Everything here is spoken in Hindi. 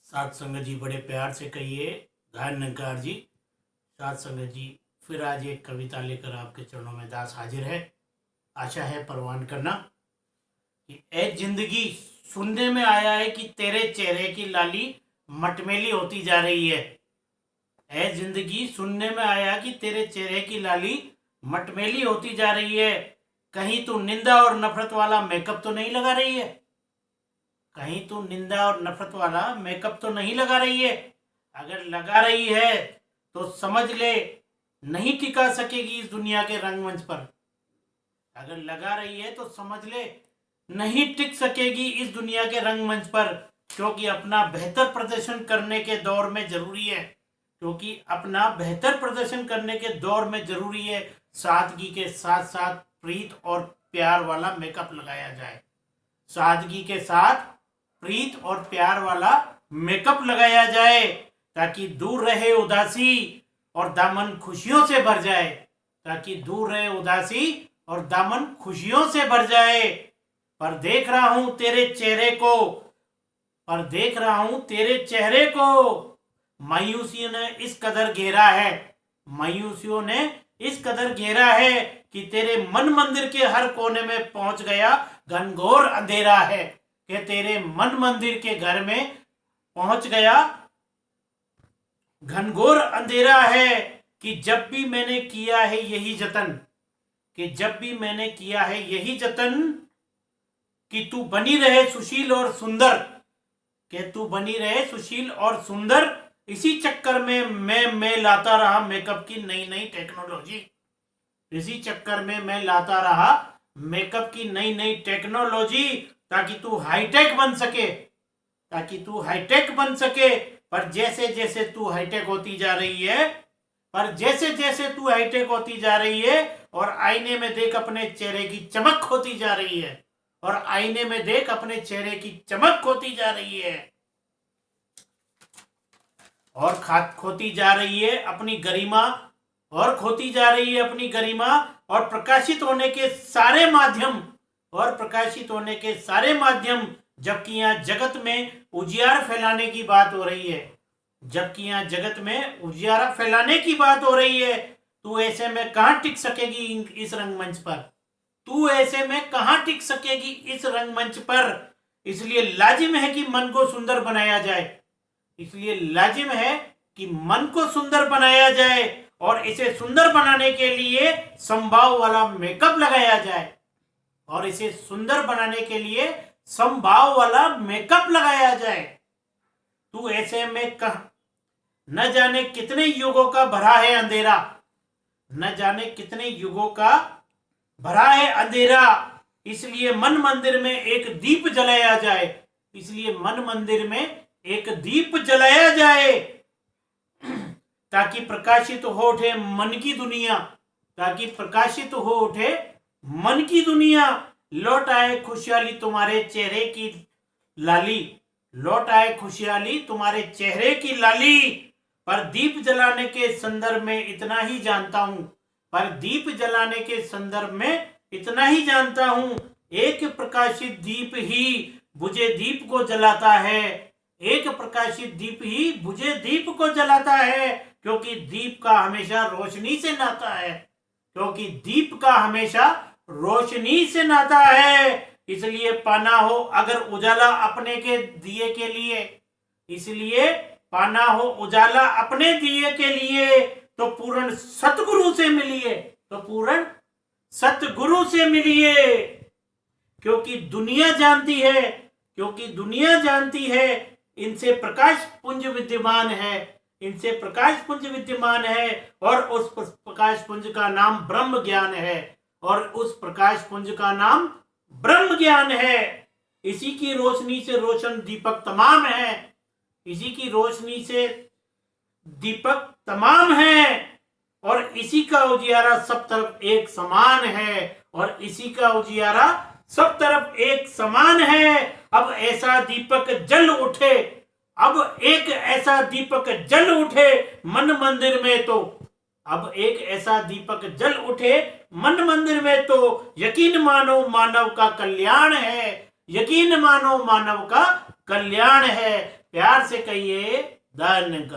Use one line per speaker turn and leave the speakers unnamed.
साथ संगत जी बड़े प्यार से कहिए घायल नंकार जी। साथ संगत जी फिर आज एक कविता लेकर आपके चरणों में दास हाजिर है। आशा है परवान करना कि ए जिंदगी सुनने में आया है कि तेरे चेहरे की लाली मटमेली होती जा रही है। ए जिंदगी सुनने में आया कि तेरे चेहरे की लाली मटमेली होती जा रही है। कहीं तू निंदा और नफरत वाला मेकअप तो नहीं लगा रही है। कहीं तू निंदा और नफरत वाला मेकअप तो नहीं लगा रही है। अगर लगा रही है तो समझ ले नहीं टिका सकेगी इस दुनिया के रंगमंच पर। अगर लगा रही है तो समझ ले नहीं टिक सकेगी इस दुनिया के रंगमंच पर। क्योंकि अपना बेहतर प्रदर्शन करने के दौर में जरूरी है अपना बेहतर प्रदर्शन करने के दौर में जरूरी है सादगी के साथ साथ प्रीत और प्यार वाला मेकअप लगाया जाए। सादगी के साथ प्रीत और प्यार वाला मेकअप लगाया जाए ताकि दूर रहे उदासी और दामन खुशियों से भर जाए। ताकि दूर रहे उदासी और दामन खुशियों से भर जाए। पर देख रहा हूं तेरे चेहरे को मायूसियों ने इस कदर घेरा है कि तेरे मन मंदिर के हर कोने में पहुंच गया घनघोर अंधेरा है। कि तेरे मन मंदिर के घर में पहुंच गया घनघोर अंधेरा है। कि जब भी मैंने किया है यही जतन कि तू बनी रहे सुशील और सुंदर इसी चक्कर में मैं लाता रहा मेकअप की नई टेक्नोलॉजी ताकि तू हाईटेक बन सके। पर जैसे जैसे तू हाईटेक होती जा रही है और आईने में देख अपने चेहरे की चमक खोती जा रही है और खोती जा रही है अपनी गरिमा और प्रकाशित होने के सारे माध्यम जबकि यहाँ जगत में उजियार फैलाने की बात हो रही है। तू ऐसे में कहां टिक सकेगी इस रंगमंच पर। इसलिए लाजिम है कि मन को सुंदर बनाया जाए और इसे सुंदर बनाने के लिए संभाव वाला मेकअप लगाया जाए। तू ऐसे में न जाने कितने युगों का भरा है अंधेरा। इसलिए मन मंदिर में एक दीप जलाया जाए ताकि प्रकाशित हो उठे मन की दुनिया। लौट आए खुशहाली तुम्हारे चेहरे की लाली। पर दीप जलाने के संदर्भ में इतना ही जानता हूं एक प्रकाशित दीप ही बुझे दीप को जलाता है। क्योंकि दीप का हमेशा रोशनी से नाता है। इसलिए पाना हो अगर उजाला अपने दिए के लिए तो पूर्ण सतगुरु से मिलिए। क्योंकि दुनिया जानती है इनसे प्रकाश पुंज विद्यमान है और उस प्रकाश पुंज का नाम ब्रह्म ज्ञान है। इसी की रोशनी से रोशन दीपक तमाम है और इसी का उजियारा सब तरफ एक समान है। अब एक ऐसा दीपक जल उठे मन मंदिर में तो यकीन मानो मानव का कल्याण है, प्यार से कहिए धन्यकार।